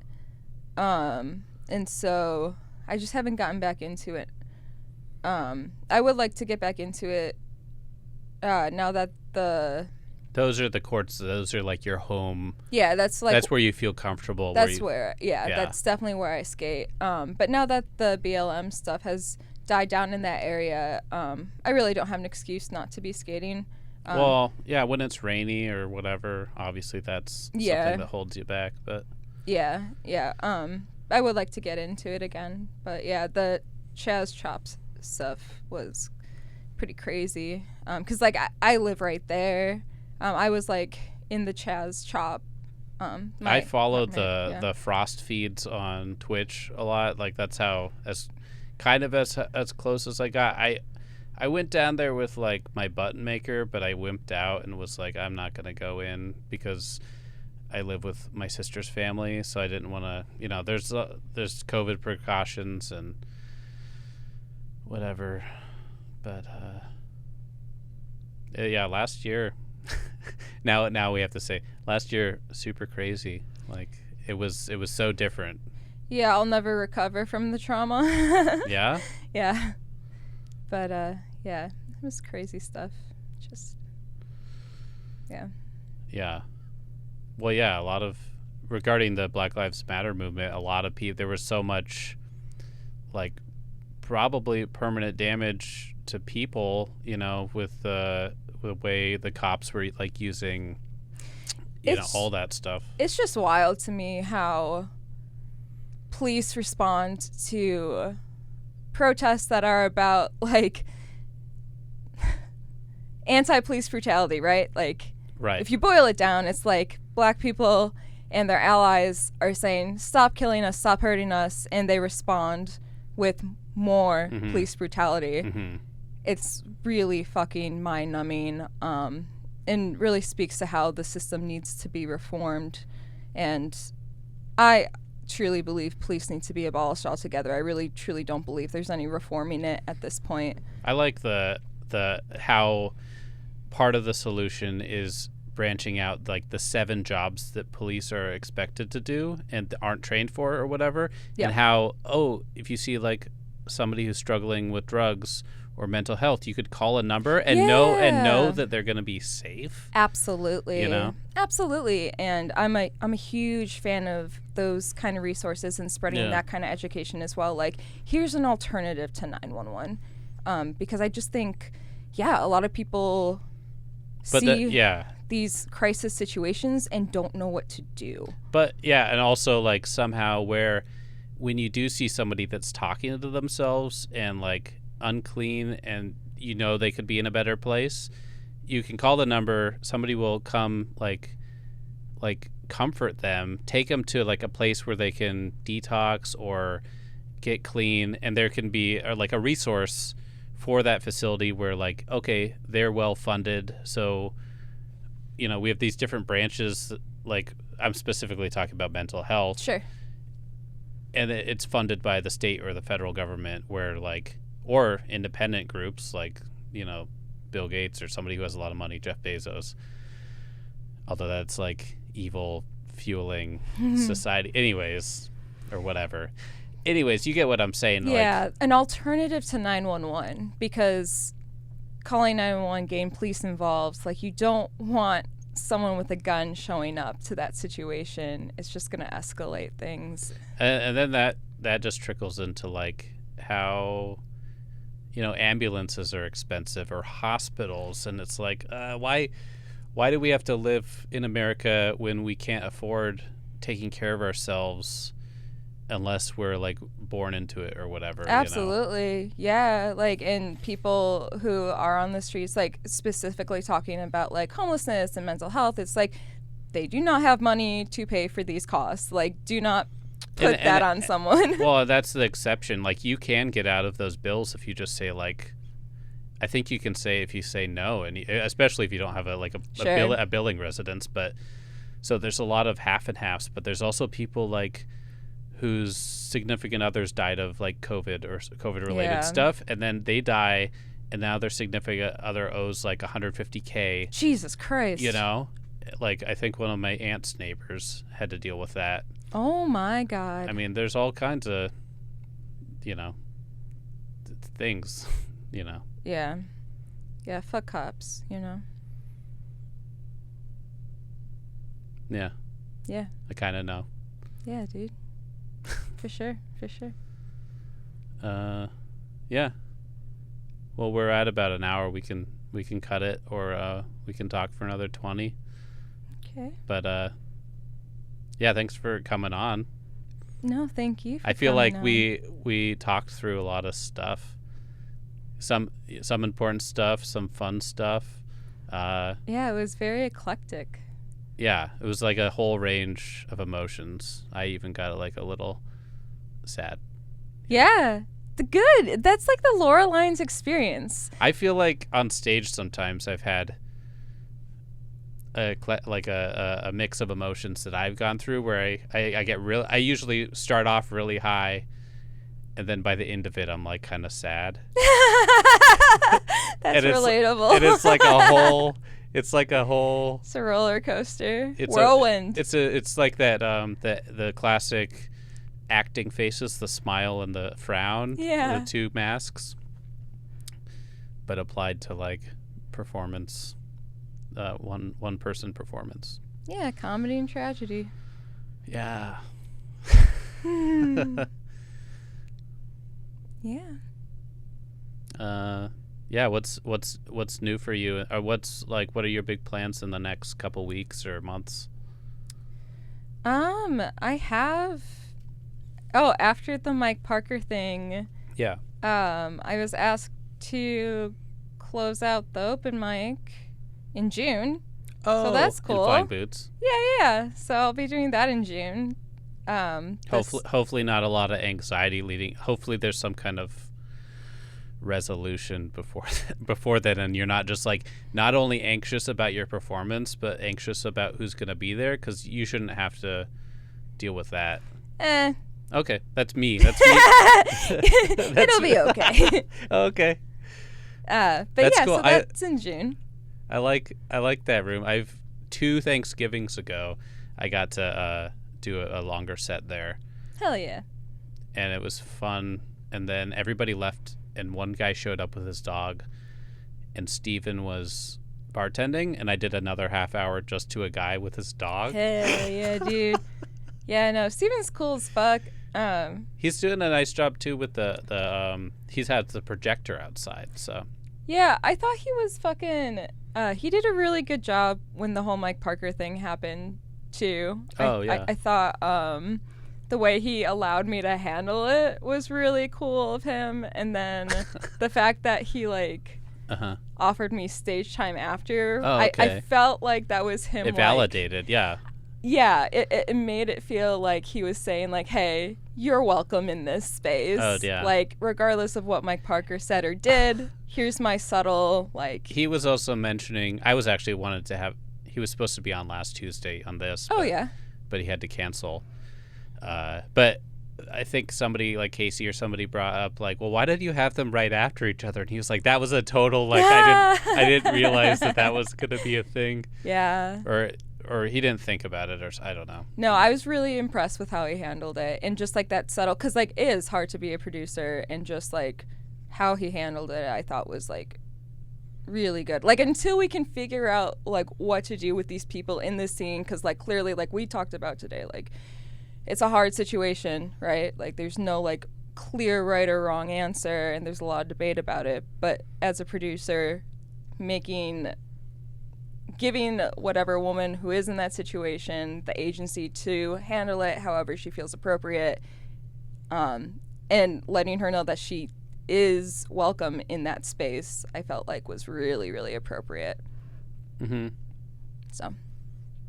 and so I just haven't gotten back into it. I would like to get back into it now that those are the courts. Those are like your home. Yeah, that's where you feel comfortable. That's that's definitely where I skate. But now that the BLM stuff has died down in that area, I really don't have an excuse not to be skating. Well, yeah, when it's rainy or whatever, obviously that's something that holds you back. But yeah. I would like to get into it again. But yeah, the Chaz Chops stuff was pretty crazy. 'Cause like I live right there. I was like in the Chaz Chop. I follow the Frost feeds on Twitch a lot. Like that's how as close as I got. I went down there with like my button maker, but I wimped out and was like, I'm not gonna go in because I live with my sister's family, so I didn't want to. There's COVID precautions and whatever, but yeah, last year. now we have to say last year super crazy. Like it was so different. Yeah, I'll never recover from the trauma. Yeah? Yeah. But yeah, it was crazy stuff. Just yeah. Yeah. Well, yeah, a lot of regarding the Black Lives Matter movement, a lot of people there was so much like probably permanent damage to people, with the way the cops were like using all that stuff. It's just wild to me how police respond to protests that are about like anti-police brutality, right? Like, right. If you boil it down, it's like black people and their allies are saying, stop killing us, stop hurting us, and they respond with more police brutality. It's really fucking mind-numbing, and really speaks to how the system needs to be reformed. And I truly believe police need to be abolished altogether. I really, truly don't believe there's any reforming it at this point. I like the how part of the solution is branching out like the 7 jobs that police are expected to do and aren't trained for or whatever. And how, if you see like somebody who's struggling with drugs or mental health, you could call a number and know that they're going to be safe. Absolutely. Absolutely. And I'm a huge fan of those kind of resources and spreading that kind of education as well. Like, here's an alternative to 911. Because I just think, a lot of people see these crisis situations and don't know what to do. But and also like somehow where when you do see somebody that's talking to themselves and like unclean and they could be in a better place, you can call the number, somebody will come like comfort them, take them to like a place where they can detox or get clean, and there can be like a resource for that facility where like, okay, they're well funded, so we have these different branches, like I'm specifically talking about mental health. Sure. And it's funded by the state or the federal government, where like, or independent groups like, Bill Gates or somebody who has a lot of money, Jeff Bezos. Although that's like evil fueling society. Anyways, or whatever. Anyways, you get what I'm saying. Yeah, an alternative to 911, because calling 911 getting police involved, like you don't want someone with a gun showing up to that situation. It's just going to escalate things. And then that just trickles into like how ambulances are expensive, or hospitals, and it's like why do we have to live in America when we can't afford taking care of ourselves unless we're like born into it or whatever? Absolutely. Yeah, like, and people who are on the streets, like specifically talking about like homelessness and mental health, it's like they do not have money to pay for these costs. Like, do not put that on someone. Well, that's the exception. Like, you can get out of those bills if you just say like, I think you can say if you say no, and especially if you don't have a billing residence. But so there's a lot of half and halves, but there's also people like whose significant others died of like COVID or COVID related stuff, and then they die, and now their significant other owes like $150K. Jesus Christ. Like I think one of my aunt's neighbors had to deal with that. Oh my God. I mean, there's all kinds of, things, Yeah. Yeah, fuck cops, Yeah. Yeah. I kind of know. Yeah, dude. For sure. Yeah. Well, we're at about an hour. We can cut it, or we can talk for another 20. Okay. But yeah, thanks for coming on. No, thank you. I feel like we talked through a lot of stuff. Some important stuff, some fun stuff. Yeah, it was very eclectic. Yeah, it was like a whole range of emotions. I even got like a little sad. Yeah, good. That's like the Laura Lyons experience. I feel like on stage sometimes I've had a mix of emotions that I've gone through, where I get real. I usually start off really high, and then by the end of it, I'm like kind of sad. That's relatable. And it's like a whole. It's like a whole. It's a roller coaster. Whirlwind. It's like that. The classic acting faces, the smile and the frown. Yeah. The two masks, but applied to like performance. One person performance. Yeah, comedy and tragedy. Yeah. Yeah. Yeah. What's new for you? Or what are your big plans in the next couple weeks or months? I have. Oh, after the Mike Parker thing. Yeah. I was asked to close out the open mic in June. Oh, so that's cool. In Flying Boots. Yeah. So I'll be doing that in June. Hopefully not a lot of anxiety leading. Hopefully there's some kind of resolution before then, and you're not just like not only anxious about your performance, but anxious about who's going to be there, because you shouldn't have to deal with that. Okay, that's me. It'll be okay. Okay. But that's yeah, cool. So that's in June. I like that room. I've 2 Thanksgivings ago, I got to do a longer set there. Hell yeah. And it was fun. And then everybody left, and one guy showed up with his dog, and Steven was bartending, and I did another half hour just to a guy with his dog. Hell yeah, dude. Yeah, no, Steven's cool as fuck. He's doing a nice job too with the he's had the projector outside, so. Yeah, I thought he was fucking he did a really good job when the whole Mike Parker thing happened too. I thought the way he allowed me to handle it was really cool of him, and then the fact that he offered me stage time after. Oh, okay. I felt like that was him. It validated, yeah. Yeah, it made it feel like he was saying, like, hey, you're welcome in this space. Oh, yeah. Like, regardless of what Mike Parker said or did, here's my subtle, like... He was also mentioning, he was supposed to be on last Tuesday on this. Oh, yeah. But he had to cancel. But I think somebody, like Casey or somebody brought up, like, well, why did you have them right after each other? And he was like, that was a total, like, I didn't realize that was going to be a thing. Yeah. Or he didn't think about it, or I don't know. No, I was really impressed with how he handled it, and just like that subtle, because like it is hard to be a producer, and just like how he handled it, I thought was like really good. Like until we can figure out like what to do with these people in this scene, because like clearly, like we talked about today, like it's a hard situation, right? Like there's no like clear right or wrong answer, and there's a lot of debate about it. But as a producer, giving whatever woman who is in that situation the agency to handle it however she feels appropriate, and letting her know that she is welcome in that space, I felt like was really, really appropriate. Mm-hmm. So.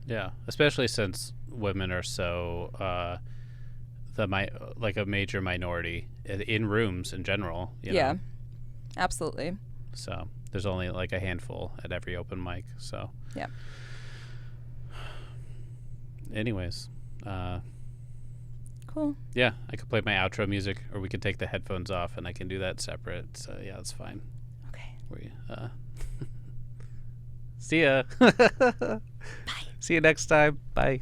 Yeah. Especially since women are so like a major minority in rooms in general. You know? Absolutely. So. There's only like a handful at every open mic, so. Yeah. Anyways. Cool. Yeah, I could play my outro music, or we could take the headphones off, and I can do that separate. So yeah, that's fine. Okay. See ya. Bye. See you next time. Bye.